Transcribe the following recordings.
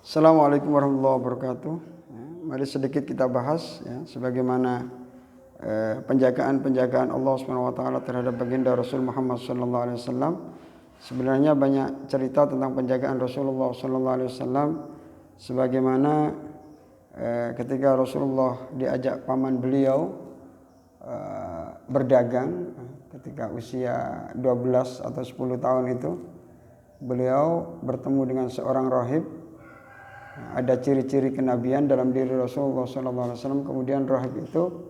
Assalamualaikum warahmatullahi wabarakatuh. Mari sedikit kita bahas sebagaimana penjagaan Allah Subhanahu wa taala terhadap baginda Rasul Muhammad sallallahu alaihi wasallam. Sebenarnya banyak cerita tentang penjagaan Rasulullah sallallahu alaihi wasallam sebagaimana ketika Rasulullah diajak paman beliau berdagang ketika usia 12 atau 10 tahun itu, beliau bertemu dengan seorang rahib. Ada ciri-ciri kenabian dalam diri Rasulullah SAW. Kemudian rahib itu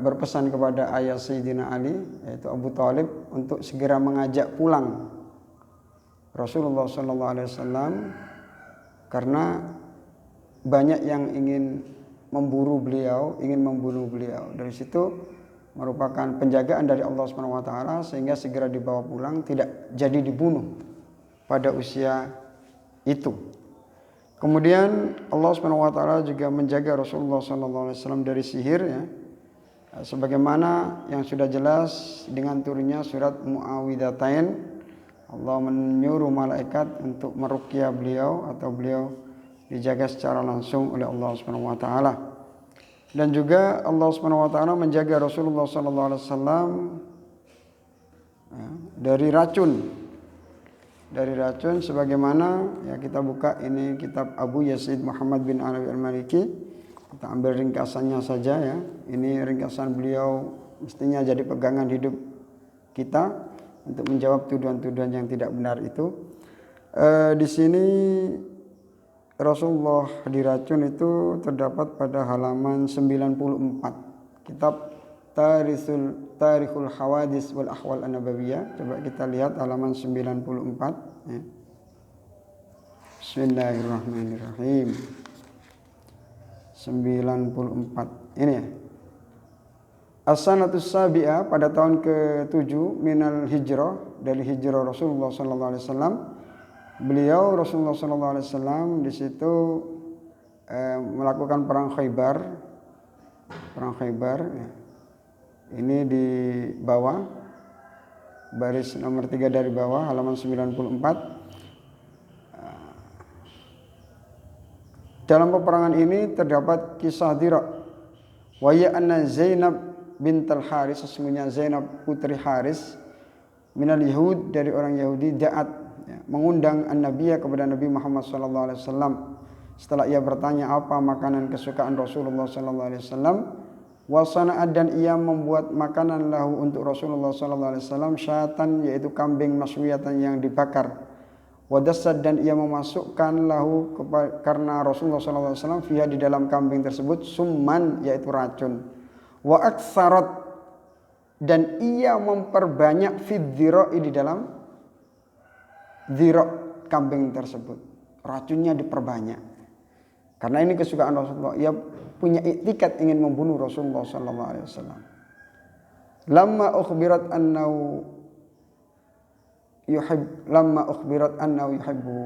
berpesan kepada ayah Sayyidina Ali, yaitu Abu Thalib, untuk segera mengajak pulang Rasulullah SAW karena banyak yang ingin memburu beliau, ingin membunuh beliau. Dari situ merupakan penjagaan dari Allah SWT sehingga segera dibawa pulang, tidak jadi dibunuh pada usia itu. Kemudian Allah SWT juga menjaga Rasulullah SAW dari sihir, sebagaimana yang sudah jelas dengan turunnya surat Muawwidzatain. Allah menyuruh malaikat untuk meruqyah beliau atau beliau dijaga secara langsung oleh Allah SWT. Dan juga Allah SWT menjaga Rasulullah SAW dari racun. Dari racun sebagaimana kita buka ini kitab Abu Yazid Muhammad bin Alawi Al-Maliki. Kita ambil ringkasannya saja ya. Ini ringkasan beliau, mestinya jadi pegangan hidup kita untuk menjawab tuduhan-tuduhan yang tidak benar itu. Di sini Rasulullah diracun itu terdapat pada halaman 94 kitab Tarikhul Hawadis wal Ahwal An-Nabawiyah. Coba kita lihat halaman 94 ya. Bismillahirrahmanirrahim. 94 ini ya. As-sanatus sabi'ah, pada tahun ke-7 minal hijrah, dari hijrah Rasulullah sallallahu alaihi wasallam. Beliau Rasulullah sallallahu alaihi wasallam di situ melakukan perang Khaybar. Perang Khaybar ya. Ini di bawah, baris nomor 3 dari bawah, halaman 94. Dalam peperangan ini terdapat kisah Dira. Wa ya anna Zainab bintul Haris, sesungguhnya Zainab putri Haris, minal Yahud, dari orang Yahudi, da'at, mengundang an-nabiyya, kepada Nabi Muhammad sallallahu alaihi wasallam. Setelah ia bertanya apa makanan kesukaan Rasulullah sallallahu alaihi wasallam, wasana'ad, dan ia membuat makanan lahu untuk Rasulullah sallallahu alaihi wasallam, syatan, yaitu kambing maswiyatan yang dibakar, wadassad, dan ia memasukkan lahu karena Rasulullah sallallahu alaihi wasallam fiha, di dalam kambing tersebut, summan, yaitu racun, wa aktsarat, dan ia memperbanyak fidzira'i, di dalam dzira' kambing tersebut, racunnya diperbanyak. Karena ini kesukaan Rasulullah, ia punya iktikat ingin membunuh Rasulullah sallallahu alaihi wasallam. Lamma ukhbirat annahu yuhibbu,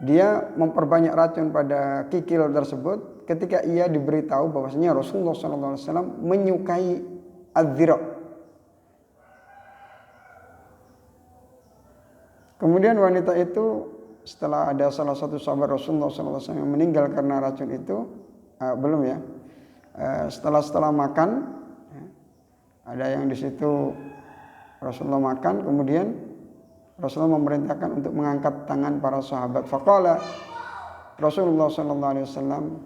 dia memperbanyak racun pada kikil tersebut ketika ia diberitahu bahwasanya Rasulullah sallallahu alaihi wasallam menyukai adzira'. Kemudian wanita itu, setelah ada salah satu sahabat Rasulullah sallallahu alaihi wasallam yang meninggal karena racun itu, setelah makan, ada yang di situ Rasulullah makan, kemudian Rasulullah memerintahkan untuk mengangkat tangan para sahabat. Faqala Rasulullah sallallahu alaihi wasallam,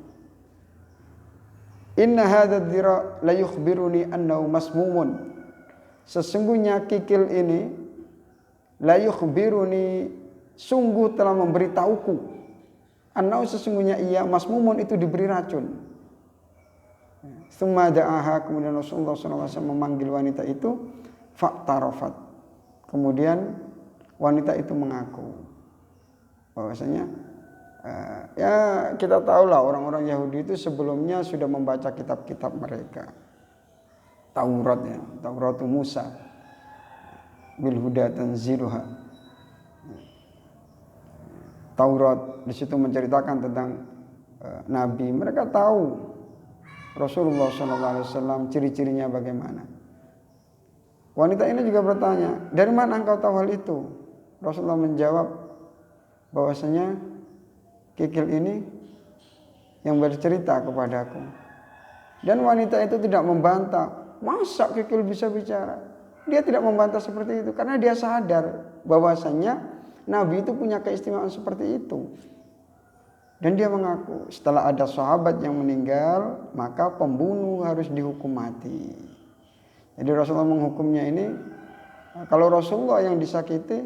inna hadha dzira la yukhbiruni annahu masmumun, sesungguhnya kikil ini, la yukhbiruni, sungguh telah memberitahuku, annahu, sesungguhnya ia, masmumun, itu diberi racun. Tsumma da'aha, kemudian Rasulullah SAW memanggil wanita itu, fa'tarafat, kemudian wanita itu mengaku bahwasanya kita tahulah orang-orang Yahudi itu sebelumnya sudah membaca kitab-kitab mereka, Taurat, Taurat Musa bil huda tanziluha. Taurat di situ menceritakan tentang Nabi. Mereka tahu Rasulullah SAW ciri-cirinya bagaimana. Wanita ini juga bertanya, dari mana engkau tahu hal itu? Rasulullah menjawab bahwasanya Kikil ini yang bercerita kepadaku. Dan wanita itu tidak membantah, masa Kikil bisa bicara? Dia tidak membantah seperti itu karena dia sadar bahwasannya Nabi itu punya keistimewaan seperti itu. Dan dia mengaku setelah ada sahabat yang meninggal, maka pembunuh harus dihukum mati. Jadi Rasulullah menghukumnya ini, kalau Rasulullah yang disakiti,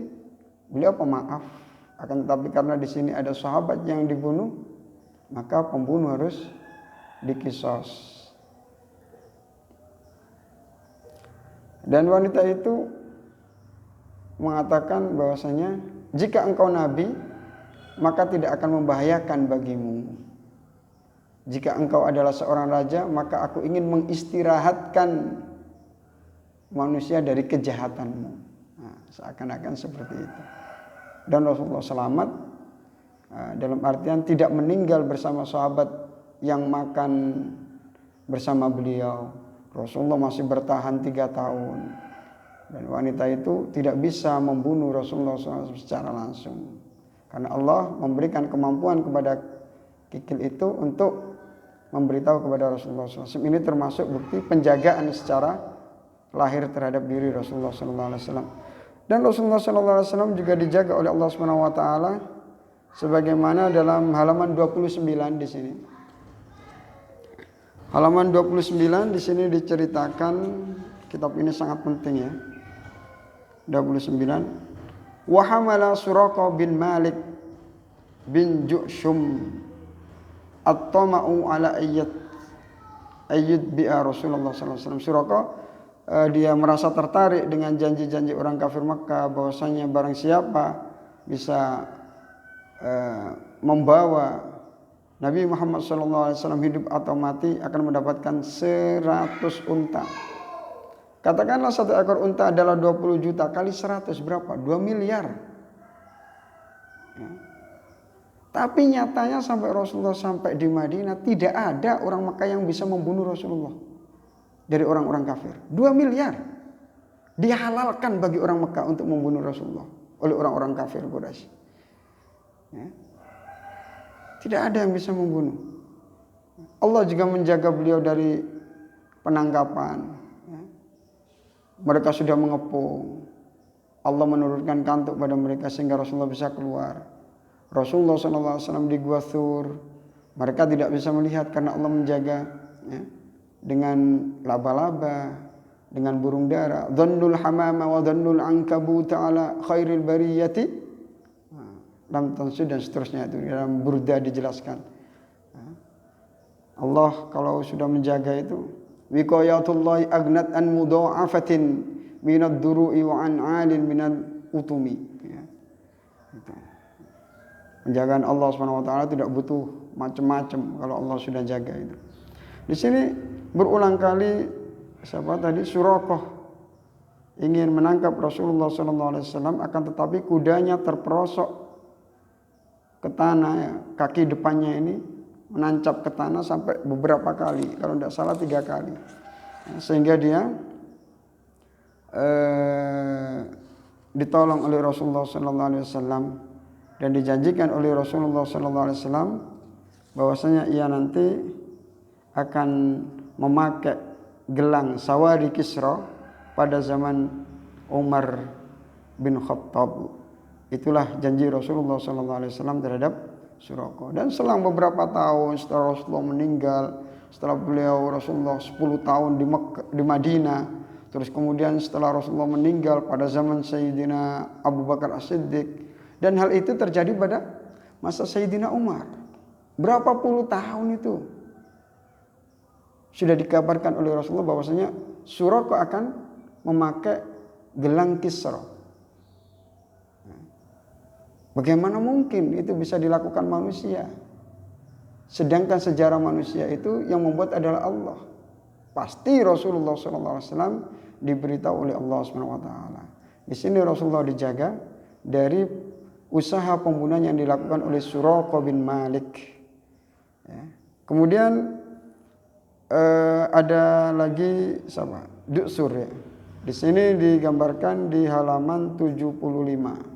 beliau pemaaf. Akan tetapi karena di sini ada sahabat yang dibunuh, maka pembunuh harus dikisos. Dan wanita itu mengatakan bahwasanya jika engkau nabi, maka tidak akan membahayakan bagimu. Jika engkau adalah seorang raja, maka aku ingin mengistirahatkan manusia dari kejahatanmu. Nah, seakan-akan seperti itu. Dan Rasulullah selamat dalam artian tidak meninggal bersama sahabat yang makan bersama beliau. Rasulullah masih bertahan 3 tahun. Dan wanita itu tidak bisa membunuh Rasulullah SAW secara langsung. Karena Allah memberikan kemampuan kepada Kikil itu untuk memberitahu kepada Rasulullah SAW. Ini termasuk bukti penjagaan secara lahir terhadap diri Rasulullah SAW. Dan Rasulullah SAW juga dijaga oleh Allah SWT sebagaimana dalam halaman 29 di sini. Halaman 29 di sini diceritakan, kitab ini sangat penting ya. 29. Wa hamala Suraqa bin Malik bin Ju'shum at-tama'u ala ayyid bi'a Rasulullah sallallahu alaihi wasallam. Suraqa dia merasa tertarik dengan janji-janji orang kafir Makkah bahwasanya barang siapa bisa membawa Nabi Muhammad SAW hidup atau mati akan mendapatkan 100 unta. Katakanlah 1 ekor unta adalah 20 juta kali 100 berapa? 2 miliar. Ya. Tapi nyatanya sampai Rasulullah sampai di Madinah tidak ada orang Makkah yang bisa membunuh Rasulullah dari orang-orang kafir. 2 miliar dihalalkan bagi orang Makkah untuk membunuh Rasulullah oleh orang-orang kafir Quraisy. Ya. Tidak ada yang bisa membunuh. Allah juga menjaga beliau dari penangkapan. Mereka sudah mengepung. Allah menurunkan kantuk pada mereka sehingga Rasulullah bisa keluar. Rasulullah SAW di Gua Thur. Mereka tidak bisa melihat karena Allah menjaga ya, dengan laba-laba, dengan burung dara. Dhannul hamama wa dhannul ankabuta ala khairil bariyati. Lam tansu dan seterusnya itu dalam Burda dijelaskan. Allah kalau sudah menjaga itu wiqayatullahi agnat an mudha'afatin minad duru'i wa an 'alin minal utumi ya. Itu. Penjagaan Allah Subhanahu wa taala tidak butuh macam-macam kalau Allah sudah jaga itu. Di sini berulang kali Suraqah ingin menangkap Rasulullah sallallahu alaihi wasallam akan tetapi kudanya terperosok ke tanah ya, kaki depannya ini menancap ke tanah sampai beberapa kali, kalau tidak salah 3 kali, sehingga dia ditolong oleh Rasulullah SAW dan dijanjikan oleh Rasulullah SAW bahwasanya ia nanti akan memakai gelang Sawari Kisra pada zaman Umar bin Khattab. Itulah janji Rasulullah SAW terhadap Suraqah. Dan selang beberapa tahun setelah Rasulullah meninggal, setelah beliau Rasulullah 10 tahun di Madinah, terus kemudian setelah Rasulullah meninggal pada zaman Sayyidina Abu Bakar As-Siddiq, dan hal itu terjadi pada masa Sayyidina Umar. Berapa puluh tahun itu sudah dikabarkan oleh Rasulullah bahwasanya Suraqah akan memakai gelang Kisra. Bagaimana mungkin itu bisa dilakukan manusia? Sedangkan sejarah manusia itu yang membuat adalah Allah. Pasti Rasulullah SAW diberitahu oleh Allah SWT. Di sini Rasulullah dijaga dari usaha pembunuhan yang dilakukan oleh Suraqah bin Malik. Ya. Kemudian ada lagi Du'sur ya. Di sini digambarkan di halaman 75.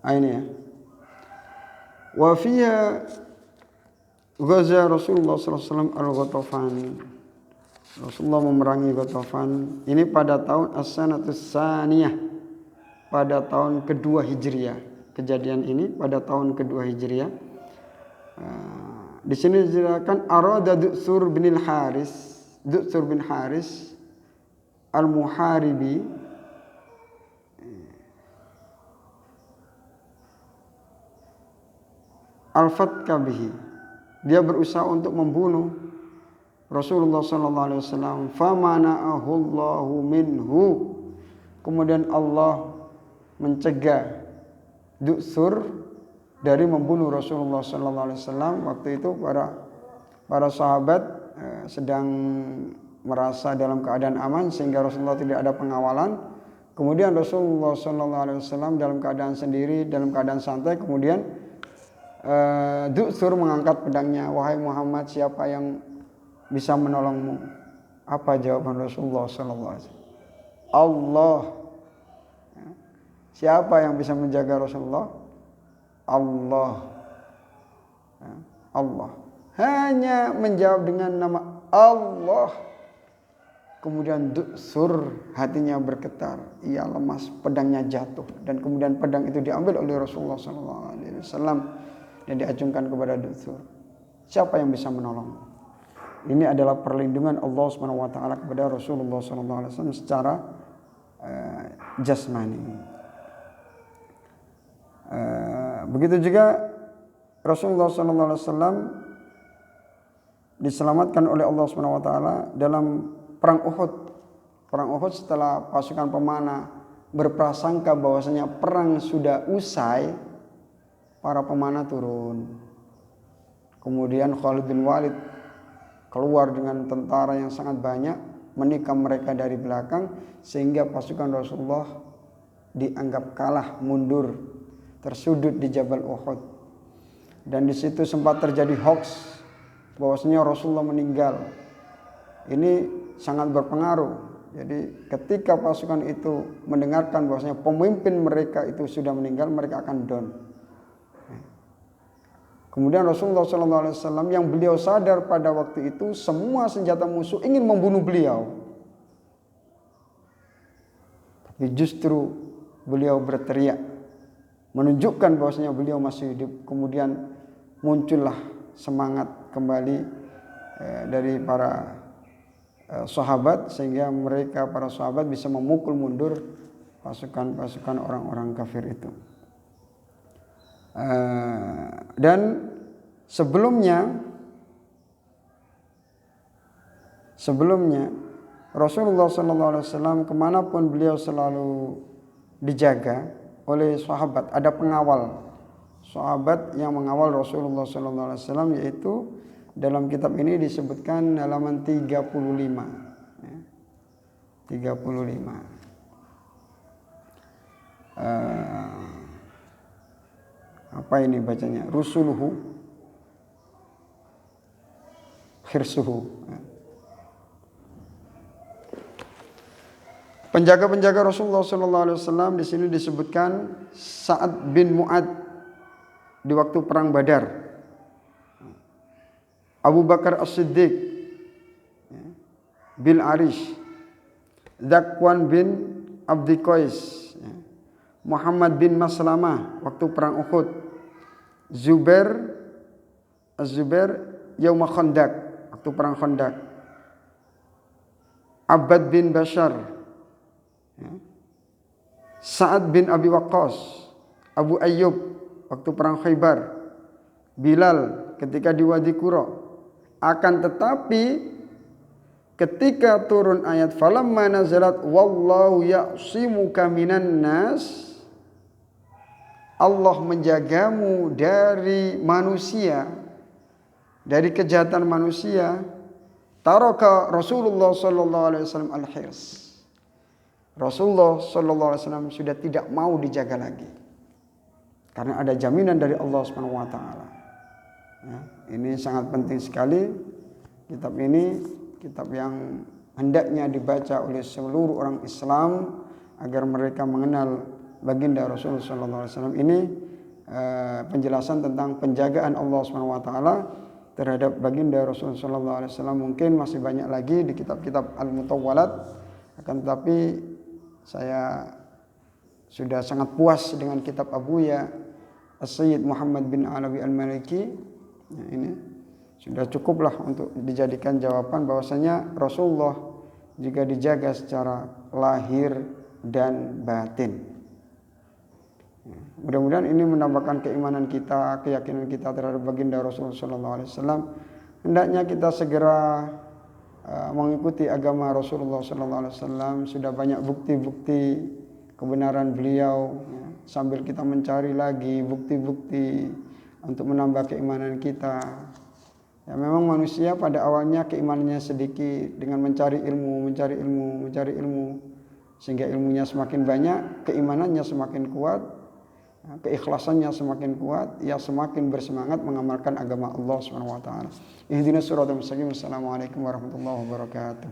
Ini ya. Wa fiha ghaza Rasulullah sallallahu alaihi wasallam al-Ghatafan. Rasulullah memerangi Ghatafan ini pada tahun As-Sanatus Saniyah, pada tahun kedua Hijriah. Kejadian ini pada tahun kedua Hijriah. Di sini dijelaskan arada Du'sur bin Haris al-Muharibi al-fatka bihi. Dia berusaha untuk membunuh Rasulullah sallallahu alaihi wasallam. Famana'ahu Allahu minhu. Kemudian Allah mencegah Du'sur dari membunuh Rasulullah sallallahu alaihi wasallam. Waktu itu para sahabat sedang merasa dalam keadaan aman sehingga Rasulullah tidak ada pengawalan. Kemudian Rasulullah sallallahu alaihi wasallam dalam keadaan sendiri, dalam keadaan santai, kemudian Du'sur mengangkat pedangnya. Wahai Muhammad, siapa yang bisa menolongmu? Apa jawaban Rasulullah sallallahu alaihi wasallam? Allah. Siapa yang bisa menjaga Rasulullah? Allah. Allah. Hanya menjawab dengan nama Allah. Kemudian Du'sur hatinya bergetar, ia lemas, pedangnya jatuh, dan kemudian pedang itu diambil oleh Rasulullah SAW dan diacungkan kepada Du'sur. Siapa yang bisa menolong? Ini adalah perlindungan Allah SWT kepada Rasulullah SAW secara jasmani. Begitu juga Rasulullah SAW diselamatkan oleh Allah SWT dalam perang Uhud. Perang Uhud setelah pasukan pemanah berprasangka bahwasanya perang sudah usai, para pemanah turun. Kemudian Khalid bin Walid keluar dengan tentara yang sangat banyak, menikam mereka dari belakang sehingga pasukan Rasulullah dianggap kalah, mundur, tersudut di Jabal Uhud. Dan di situ sempat terjadi hoax bahwasanya Rasulullah meninggal. Ini sangat berpengaruh. Jadi ketika pasukan itu mendengarkan bahwasanya pemimpin mereka itu sudah meninggal, mereka akan down. Kemudian Rasulullah SAW yang beliau sadar pada waktu itu semua senjata musuh ingin membunuh beliau. Tapi justru beliau berteriak menunjukkan bahwasanya beliau masih hidup. Kemudian muncullah semangat kembali dari para sahabat sehingga mereka para sahabat bisa memukul mundur pasukan-pasukan orang-orang kafir itu. Dan sebelumnya Rasulullah SAW kemanapun beliau selalu dijaga oleh sahabat, ada pengawal sahabat yang mengawal Rasulullah SAW, yaitu dalam kitab ini disebutkan halaman 35 ya. 35 apa ini bacanya? Rusuluhu khirsuhu. Penjaga-penjaga Rasulullah SAW di sini disebutkan Sa'ad bin Mu'ad di waktu perang Badar, Abu Bakar As-Siddiq, Bil Arish, Zakwan bin Abdi Qais, Muhammad bin Maslamah waktu perang Uhud, Az-Zubair Yauma Khandaq waktu perang Khandaq, Abbad bin Bashar, Sa'ad bin Abi Waqqas, Abu Ayyub waktu perang Khaybar, Bilal ketika di Wadi Qura. Akan tetapi ketika turun ayat falamma nazalat wallahu ya'simuka minan nas, Allah menjagamu dari manusia, dari kejahatan manusia. Taraka Rasulullah sallallahu alaihi wasallam al-hirs. Rasulullah sallallahu alaihi wasallam sudah tidak mau dijaga lagi. Karena ada jaminan dari Allah Subhanahu wa taala. Ya, ini sangat penting sekali. Kitab ini kitab yang hendaknya dibaca oleh seluruh orang Islam agar mereka mengenal baginda Rasulullah sallallahu alaihi wasallam. Ini penjelasan tentang penjagaan Allah Subhanahu wa taala terhadap baginda Rasulullah sallallahu alaihi wasallam. Mungkin masih banyak lagi di kitab-kitab Al-Mutawwalat, akan tetapi saya sudah sangat puas dengan kitab Abuya As-Sayyid Muhammad bin Alawi Al-Maliki. Ya, ini sudah cukuplah untuk dijadikan jawaban bahwasanya Rasulullah juga dijaga secara lahir dan batin. Mudah-mudahan ini menambahkan keimanan kita, keyakinan kita terhadap baginda Rasulullah SAW. Hendaknya kita segera mengikuti agama Rasulullah SAW. Sudah banyak bukti-bukti kebenaran beliau, ya. Sambil kita mencari lagi bukti-bukti untuk menambah keimanan kita. Ya, memang manusia pada awalnya keimanannya sedikit, dengan mencari ilmu, sehingga ilmunya semakin banyak, keimanannya semakin kuat, keikhlasannya semakin kuat, ia semakin bersemangat mengamalkan agama Allah Subhanahu wa taala. Ihdinas siratal mustaqim. Assalamualaikum warahmatullahi wabarakatuh.